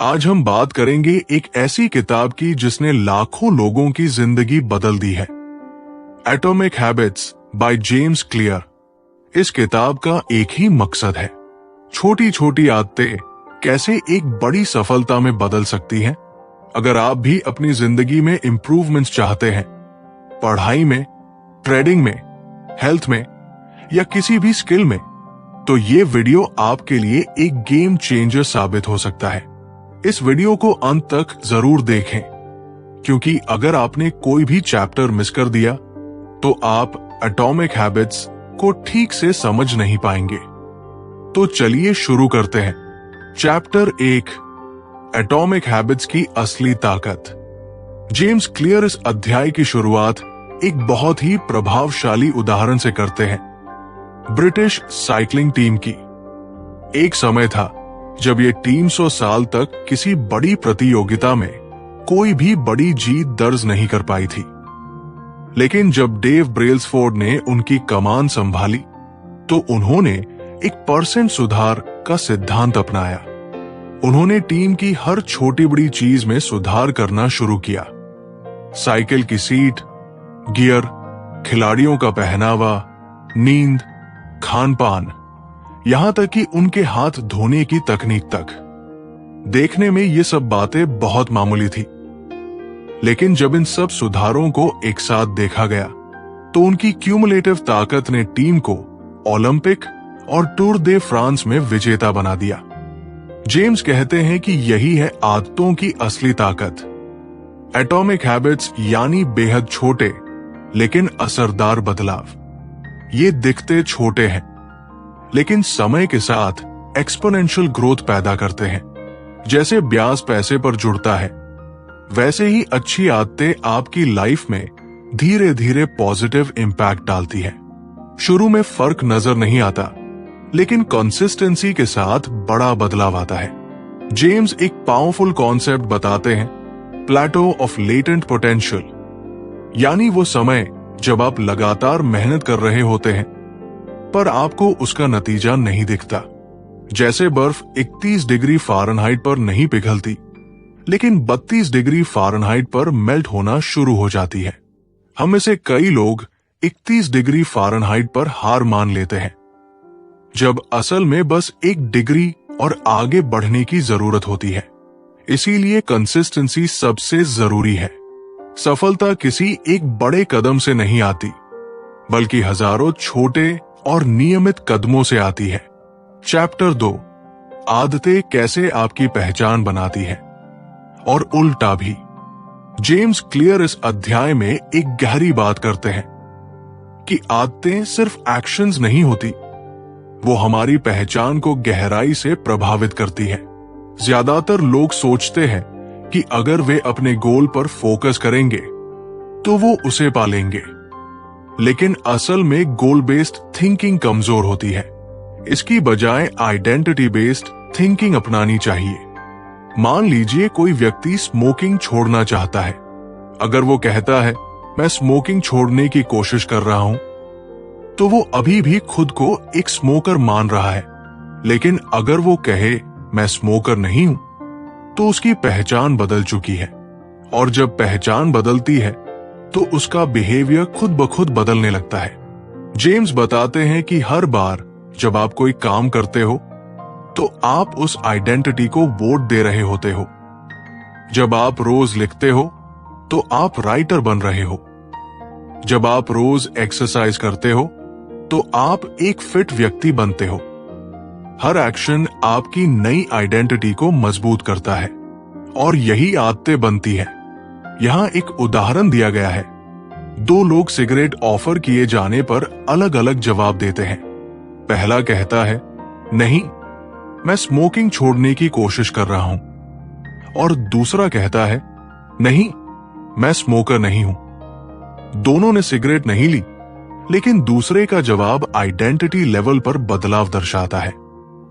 आज हम बात करेंगे एक ऐसी किताब की जिसने लाखों लोगों की जिंदगी बदल दी है। Atomic habits by James clear. इस किताब का एक ही मकसद है, छोटी छोटी आदतें कैसे एक बड़ी सफलता में बदल सकती हैं। अगर आप भी अपनी जिंदगी में इंप्रूवमेंट्स चाहते हैं, पढ़ाई में, ट्रेडिंग में, हेल्थ में या किसी भी स्किल में, तो ये वीडियो आपके लिए एक गेम चेंजर साबित हो सकता है। इस वीडियो को अंत तक जरूर देखें, क्योंकि अगर आपने कोई भी चैप्टर मिस कर दिया तो आप एटॉमिक हैबिट्स को ठीक से समझ नहीं पाएंगे। तो चलिए शुरू करते हैं। चैप्टर 1, एटॉमिक हैबिट्स की असली ताकत। जेम्स क्लियर इस अध्याय की शुरुआत एक बहुत ही प्रभावशाली उदाहरण से करते हैं, ब्रिटिश साइकिलिंग टीम की। एक समय था जब ये टीम 100 साल तक किसी बड़ी प्रतियोगिता में कोई भी बड़ी जीत दर्ज नहीं कर पाई थी। लेकिन जब डेव ब्रेल्सफोर्ड ने उनकी कमान संभाली तो उन्होंने 1% सुधार का सिद्धांत अपनाया। उन्होंने टीम की हर छोटी बड़ी चीज में सुधार करना शुरू किया। साइकिल की सीट, गियर, खिलाड़ियों का पहनावा, नींद, खान पान, यहां तक कि उनके हाथ धोने की तकनीक तक। देखने में ये सब बातें बहुत मामूली थी, लेकिन जब इन सब सुधारों को एक साथ देखा गया तो उनकी क्यूमुलेटिव ताकत ने टीम को ओलंपिक और टूर दे फ्रांस में विजेता बना दिया। जेम्स कहते हैं कि यही है आदतों की असली ताकत। एटॉमिक हैबिट्स यानी बेहद छोटे लेकिन असरदार बदलाव। ये दिखते छोटे हैं, लेकिन समय के साथ एक्सपोनेंशियल ग्रोथ पैदा करते हैं। जैसे ब्याज पैसे पर जुड़ता है, वैसे ही अच्छी आदतें आपकी लाइफ में धीरे धीरे पॉजिटिव इंपैक्ट डालती है। शुरू में फर्क नजर नहीं आता, लेकिन कंसिस्टेंसी के साथ बड़ा बदलाव आता है। जेम्स एक पावरफुल कॉन्सेप्ट बताते हैं, प्लेटो ऑफ लेटेंट पोटेंशियल, यानी वो समय जब आप लगातार मेहनत कर रहे होते हैं पर आपको उसका नतीजा नहीं दिखता। जैसे बर्फ 31 डिग्री फ़ारेनहाइट पर नहीं पिघलती, लेकिन 32 डिग्री फ़ारेनहाइट पर मेल्ट होना शुरू हो जाती है। हम में से कई लोग 31 डिग्री फ़ारेनहाइट पर हार मान लेते हैं, जब असल में बस 1 डिग्री और आगे बढ़ने की जरूरत होती है। इसीलिए कंसिस्टेंसी सबसे जरूरी है। सफलता किसी एक बड़े कदम से नहीं आती, बल्कि हजारों छोटे और नियमित कदमों से आती है। चैप्टर 2, आदतें कैसे आपकी पहचान बनाती है, और उल्टा भी। जेम्स क्लियर इस अध्याय में एक गहरी बात करते हैं कि आदतें सिर्फ एक्शंस नहीं होती, वो हमारी पहचान को गहराई से प्रभावित करती है। ज्यादातर लोग सोचते हैं कि अगर वे अपने गोल पर फोकस करेंगे तो वो उसे पालेंगे, लेकिन असल में गोल बेस्ड थिंकिंग कमजोर होती है। इसकी बजाय आइडेंटिटी बेस्ड थिंकिंग अपनानी चाहिए। मान लीजिए कोई व्यक्ति स्मोकिंग छोड़ना चाहता है। अगर वो कहता है मैं स्मोकिंग छोड़ने की कोशिश कर रहा हूं, तो वो अभी भी खुद को एक स्मोकर मान रहा है। लेकिन अगर वो कहे मैं स्मोकर नहीं हूं, तो उसकी पहचान बदल चुकी है। और जब पहचान बदलती है तो उसका बिहेवियर खुद ब खुद बदलने लगता है। जेम्स बताते हैं कि हर बार जब आप कोई काम करते हो तो आप उस आइडेंटिटी को वोट दे रहे होते हो। जब आप रोज लिखते हो तो आप राइटर बन रहे हो। जब आप रोज एक्सरसाइज करते हो तो आप एक फिट व्यक्ति बनते हो। हर एक्शन आपकी नई आइडेंटिटी को मजबूत करता है और यही आदतें बनती है। यहां एक उदाहरण दिया गया है। 2 लोग सिगरेट ऑफर किए जाने पर अलग अलग जवाब देते हैं। पहला कहता है नहीं, मैं स्मोकिंग छोड़ने की कोशिश कर रहा हूं, और दूसरा कहता है नहीं, मैं स्मोकर नहीं हूं। दोनों ने सिगरेट नहीं ली, लेकिन दूसरे का जवाब आइडेंटिटी लेवल पर बदलाव दर्शाता है।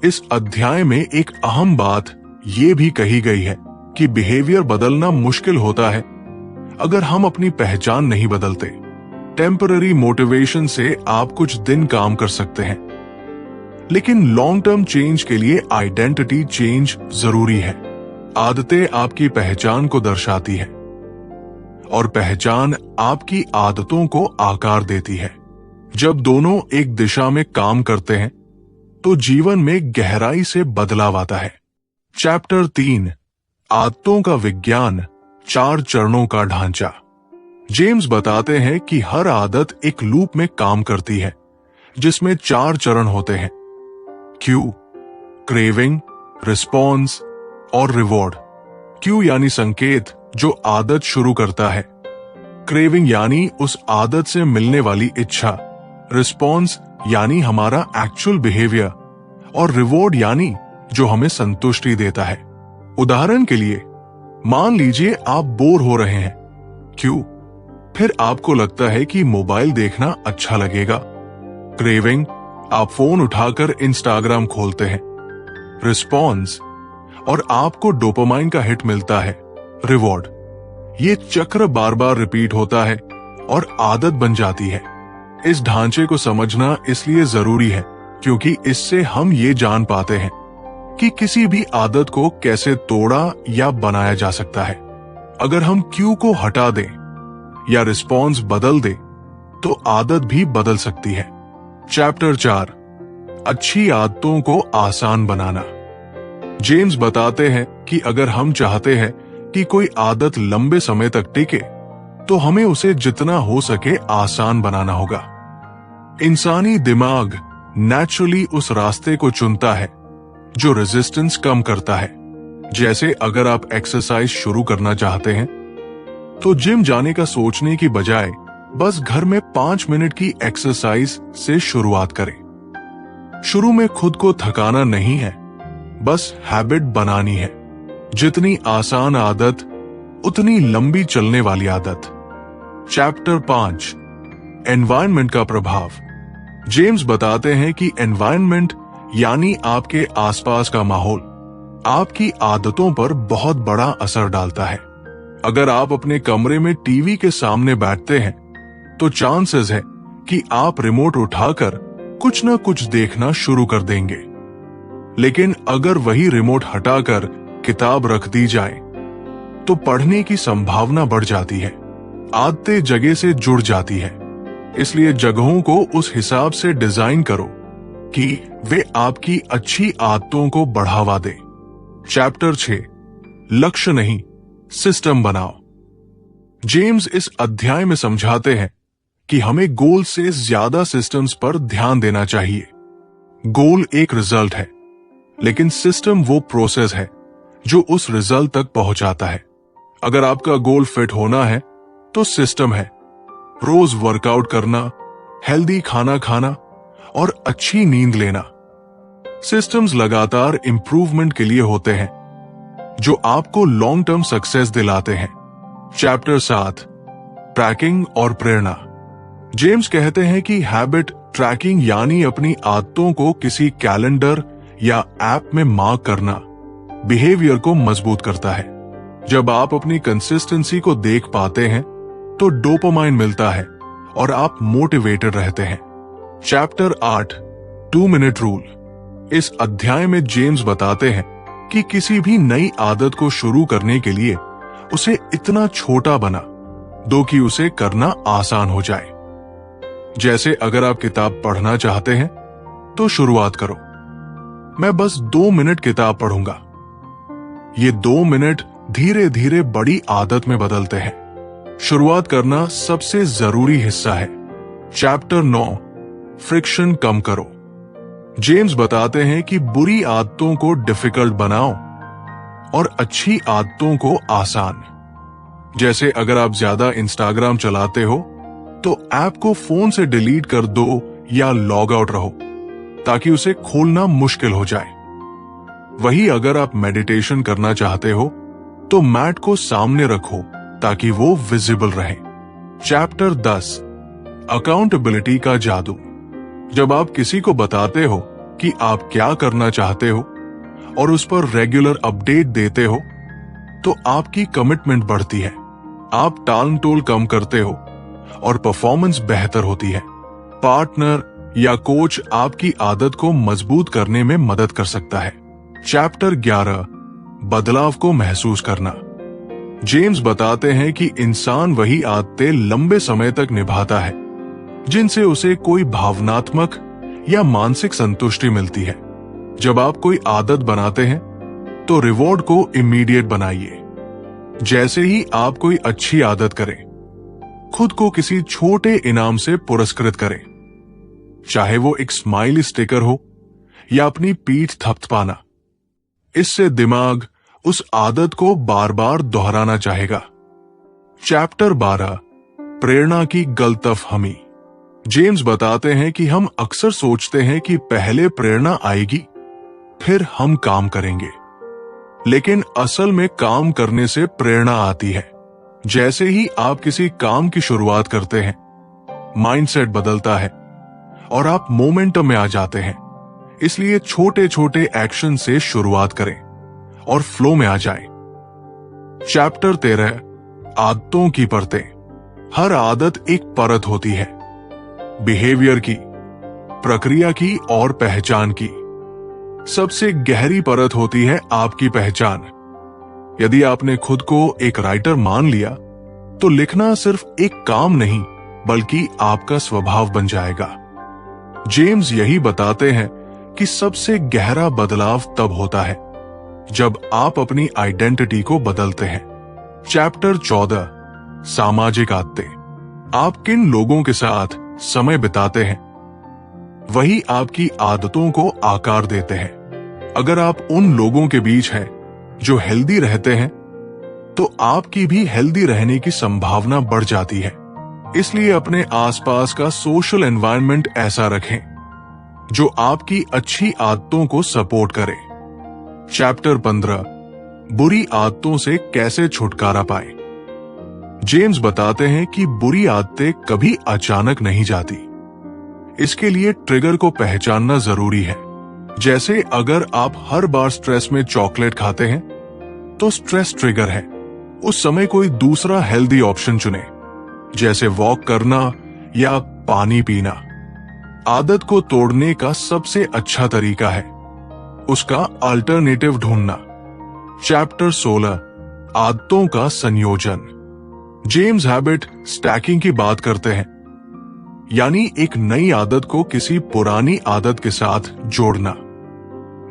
इस अध्याय में एक अहम बात यह भी कही गई है कि बिहेवियर बदलना मुश्किल होता है अगर हम अपनी पहचान नहीं बदलते। टेम्पररी मोटिवेशन से आप कुछ दिन काम कर सकते हैं, लेकिन लॉन्ग टर्म चेंज के लिए आइडेंटिटी चेंज जरूरी है। आदतें आपकी पहचान को दर्शाती है और पहचान आपकी आदतों को आकार देती है। जब दोनों एक दिशा में काम करते हैं तो जीवन में गहराई से बदलाव आता है। चैप्टर 3, आदतों का विज्ञान, 4 चरणों का ढांचा। जेम्स बताते हैं कि हर आदत एक लूप में काम करती है जिसमें 4 चरण होते हैं: क्यू, क्रेविंग, रिस्पॉन्स और रिवॉर्ड। क्यू यानी संकेत जो आदत शुरू करता है, क्रेविंग यानी उस आदत से मिलने वाली इच्छा, रिस्पॉन्स यानी हमारा एक्चुअल बिहेवियर और रिवॉर्ड यानी जो हमें संतुष्टि देता है। उदाहरण के लिए, मान लीजिए आप बोर हो रहे हैं। क्यों? फिर आपको लगता है कि मोबाइल देखना अच्छा लगेगा। क्रेविंग, आप फोन उठाकर इंस्टाग्राम खोलते हैं। रिस्पॉन्स, और आपको डोपामाइन का हिट मिलता है। रिवॉर्ड, ये चक्र बार बार रिपीट होता है और आदत बन जाती है। इस ढांचे को समझना इसलिए जरूरी है क्योंकि इससे हम ये जान पाते हैं कि किसी भी आदत को कैसे तोड़ा या बनाया जा सकता है। अगर हम क्यू को हटा दें या रिस्पॉन्स बदल दें तो आदत भी बदल सकती है। चैप्टर 4, अच्छी आदतों को आसान बनाना। जेम्स बताते हैं कि अगर हम चाहते हैं कि कोई आदत लंबे समय तक टिके तो हमें उसे जितना हो सके आसान बनाना होगा। इंसानी दिमाग नेचुरली उस रास्ते को चुनता है जो रेजिस्टेंस कम करता है। जैसे अगर आप एक्सरसाइज शुरू करना चाहते हैं तो जिम जाने का सोचने की बजाय बस घर में 5 मिनट की एक्सरसाइज से शुरुआत करें। शुरू में खुद को थकाना नहीं है, बस हैबिट बनानी है। जितनी आसान आदत उतनी लंबी चलने वाली आदत। चैप्टर 5, एनवायरनमेंट का प्रभाव। जेम्स बताते हैं कि एनवायरनमेंट यानी आपके आसपास का माहौल आपकी आदतों पर बहुत बड़ा असर डालता है। अगर आप अपने कमरे में टीवी के सामने बैठते हैं तो चांसेस है कि आप रिमोट उठाकर कुछ न कुछ देखना शुरू कर देंगे। लेकिन अगर वही रिमोट हटाकर किताब रख दी जाए तो पढ़ने की संभावना बढ़ जाती है। आदतें जगह से जुड़ जाती है, इसलिए जगहों को उस हिसाब से डिजाइन करो कि वे आपकी अच्छी आदतों को बढ़ावा दें। चैप्टर 6, लक्ष्य नहीं सिस्टम बनाओ। जेम्स इस अध्याय में समझाते हैं कि हमें गोल से ज्यादा सिस्टम्स पर ध्यान देना चाहिए। गोल एक रिजल्ट है, लेकिन सिस्टम वो प्रोसेस है जो उस रिजल्ट तक पहुंचाता है। अगर आपका गोल फिट होना है तो सिस्टम है रोज वर्कआउट करना, हेल्दी खाना खाना और अच्छी नींद लेना। सिस्टम्स लगातार इंप्रूवमेंट के लिए होते हैं जो आपको लॉन्ग टर्म सक्सेस दिलाते हैं। चैप्टर 7, ट्रैकिंग और प्रेरणा। जेम्स कहते हैं कि हैबिट ट्रैकिंग यानी अपनी आदतों को किसी कैलेंडर या ऐप में मार्क करना बिहेवियर को मजबूत करता है। जब आप अपनी कंसिस्टेंसी को देख पाते हैं तो डोपामाइन मिलता है और आप मोटिवेटेड रहते हैं। Chapter 8, 2 minute rule. इस अध्याय में जेम्स बताते हैं कि किसी भी नई आदत को शुरू करने के लिए उसे इतना छोटा बना दो कि उसे करना आसान हो जाए। जैसे अगर आप किताब पढ़ना चाहते हैं तो शुरुआत करो, मैं बस 2 मिनट किताब पढ़ूंगा। ये 2 मिनट धीरे धीरे बड़ी आदत में बदलते हैं। शुरुआत करना सबसे जरूरी हिस्सा है। चैप्टर 9, फ्रिक्शन कम करो। जेम्स बताते हैं कि बुरी आदतों को डिफिकल्ट बनाओ और अच्छी आदतों को आसान। जैसे अगर आप ज्यादा इंस्टाग्राम चलाते हो तो ऐप को फोन से डिलीट कर दो या लॉग आउट रहो ताकि उसे खोलना मुश्किल हो जाए। वही अगर आप मेडिटेशन करना चाहते हो तो मैट को सामने रखो ताकि वो विजिबल रहे। चैप्टर 10, अकाउंटेबिलिटी का जादू। जब आप किसी को बताते हो कि आप क्या करना चाहते हो और उस पर रेगुलर अपडेट देते हो तो आपकी कमिटमेंट बढ़ती है, आप टाल टोल कम करते हो और परफॉर्मेंस बेहतर होती है। पार्टनर या कोच आपकी आदत को मजबूत करने में मदद कर सकता है। चैप्टर 11, बदलाव को महसूस करना। जेम्स बताते हैं कि इंसान वही आदतें लंबे समय तक निभाता है जिनसे उसे कोई भावनात्मक या मानसिक संतुष्टि मिलती है। जब आप कोई आदत बनाते हैं तो रिवॉर्ड को इमीडिएट बनाइए। जैसे ही आप कोई अच्छी आदत करें, खुद को किसी छोटे इनाम से पुरस्कृत करें, चाहे वो एक स्माइली स्टिकर हो या अपनी पीठ थपथपाना। इससे दिमाग उस आदत को बार बार दोहराना चाहेगा। चैप्टर 12, प्रेरणा की गलतफहमी। जेम्स बताते हैं कि हम अक्सर सोचते हैं कि पहले प्रेरणा आएगी, फिर हम काम करेंगे, लेकिन असल में काम करने से प्रेरणा आती है। जैसे ही आप किसी काम की शुरुआत करते हैं, माइंडसेट बदलता है और आप मोमेंटम में आ जाते हैं। इसलिए छोटे छोटे एक्शन से शुरुआत करें और फ्लो में आ जाएं। चैप्टर 13, आदतों की परतें। हर आदत एक परत होती है, बिहेवियर की, प्रक्रिया की और पहचान की। सबसे गहरी परत होती है आपकी पहचान। यदि आपने खुद को एक राइटर मान लिया तो लिखना सिर्फ एक काम नहीं बल्कि आपका स्वभाव बन जाएगा। जेम्स यही बताते हैं कि सबसे गहरा बदलाव तब होता है जब आप अपनी आइडेंटिटी को बदलते हैं। चैप्टर 14, सामाजिक आदतें। आप किन लोगों के साथ समय बिताते हैं वही आपकी आदतों को आकार देते हैं। अगर आप उन लोगों के बीच हैं जो हेल्दी रहते हैं तो आपकी भी हेल्दी रहने की संभावना बढ़ जाती है। इसलिए अपने आसपास का सोशल एनवायरनमेंट ऐसा रखें जो आपकी अच्छी आदतों को सपोर्ट करे। चैप्टर 15, बुरी आदतों से कैसे छुटकारा पाएं। जेम्स बताते हैं कि बुरी आदतें कभी अचानक नहीं जाती। इसके लिए ट्रिगर को पहचानना जरूरी है। जैसे अगर आप हर बार स्ट्रेस में चॉकलेट खाते हैं तो स्ट्रेस ट्रिगर है। उस समय कोई दूसरा हेल्दी ऑप्शन चुने, जैसे वॉक करना या पानी पीना। आदत को तोड़ने का सबसे अच्छा तरीका है उसका अल्टरनेटिव ढूंढना। चैप्टर 16, आदतों का संयोजन। जेम्स हैबिट स्टैकिंग की बात करते हैं, यानी एक नई आदत को किसी पुरानी आदत के साथ जोड़ना।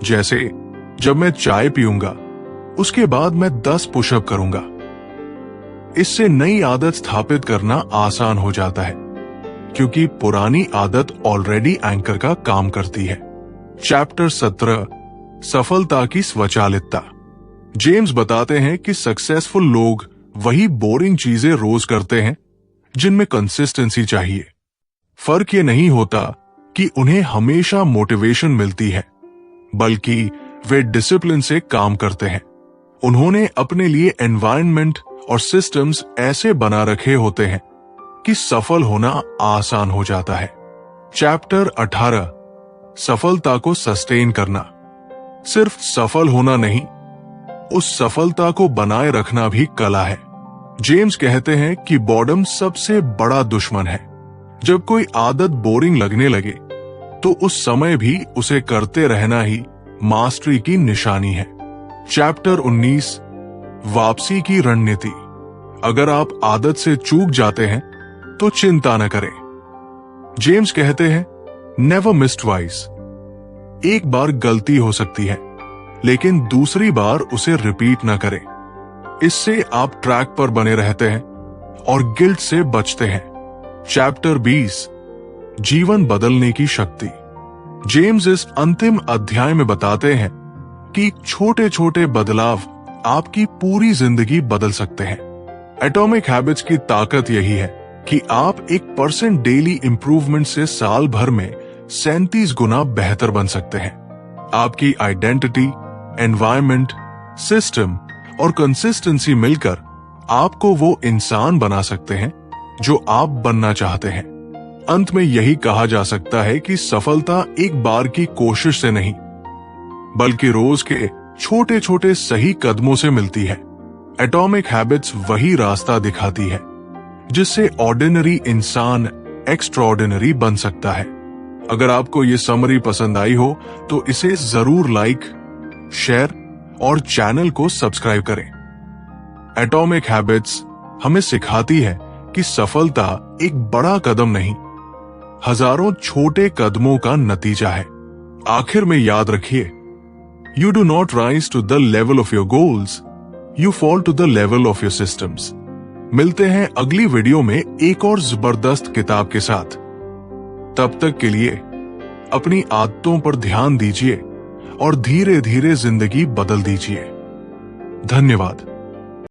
जैसे जब मैं चाय पीऊंगा उसके बाद मैं 10 पुशअप करूंगा। इससे नई आदत स्थापित करना आसान हो जाता है क्योंकि पुरानी आदत ऑलरेडी एंकर का काम करती है। चैप्टर 17, सफलता की स्वचालितता। जेम्स बताते हैं कि सक्सेसफुल लोग वही बोरिंग चीजें रोज करते हैं जिनमें कंसिस्टेंसी चाहिए। फर्क ये नहीं होता कि उन्हें हमेशा मोटिवेशन मिलती है, बल्कि वे डिसिप्लिन से काम करते हैं। उन्होंने अपने लिए एनवायरनमेंट और सिस्टम्स ऐसे बना रखे होते हैं कि सफल होना आसान हो जाता है। चैप्टर 18, सफलता को सस्टेन करना। सिर्फ सफल होना नहीं, उस सफलता को बनाए रखना भी कला है। जेम्स कहते हैं कि बॉर्डम सबसे बड़ा दुश्मन है। जब कोई आदत बोरिंग लगने लगे तो उस समय भी उसे करते रहना ही मास्टरी की निशानी है। चैप्टर 19, वापसी की रणनीति। अगर आप आदत से चूक जाते हैं तो चिंता न करें। जेम्स कहते हैं, नेवर मिस ट्वाइस। एक बार गलती हो सकती है, लेकिन दूसरी बार उसे रिपीट न करें। इससे आप ट्रैक पर बने रहते हैं और गिल्ट से बचते हैं। चैप्टर 20, जीवन बदलने की शक्ति। जेम्स इस अंतिम अध्याय में बताते हैं कि छोटे छोटे बदलाव आपकी पूरी जिंदगी बदल सकते हैं। एटॉमिक हैबिट्स की ताकत यही है कि आप 1% डेली इंप्रूवमेंट से साल भर में 37 गुना बेहतर बन सकते हैं। आपकी आइडेंटिटी, एनवायरनमेंट, सिस्टम और कंसिस्टेंसी मिलकर आपको वो इंसान बना सकते हैं जो आप बनना चाहते हैं। अंत में यही कहा जा सकता है कि सफलता एक बार की कोशिश से नहीं, बल्कि रोज के छोटे छोटे सही कदमों से मिलती है। एटॉमिक हैबिट्स वही रास्ता दिखाती है जिससे ऑर्डिनरी इंसान एक्स्ट्राऑर्डिनरी बन सकता है। अगर आपको ये समरी पसंद आई हो तो इसे जरूर लाइक, शेयर और चैनल को सब्सक्राइब करें। एटॉमिक हैबिट्स हमें सिखाती है कि सफलता एक बड़ा कदम नहीं, हजारों छोटे कदमों का नतीजा है। आखिर में याद रखिए, you do not rise to the level of your goals, you fall to the level of your systems. मिलते हैं अगली वीडियो में एक और जबरदस्त किताब के साथ। तब तक के लिए अपनी आदतों पर ध्यान दीजिए और धीरे धीरे जिंदगी बदल दीजिए। धन्यवाद।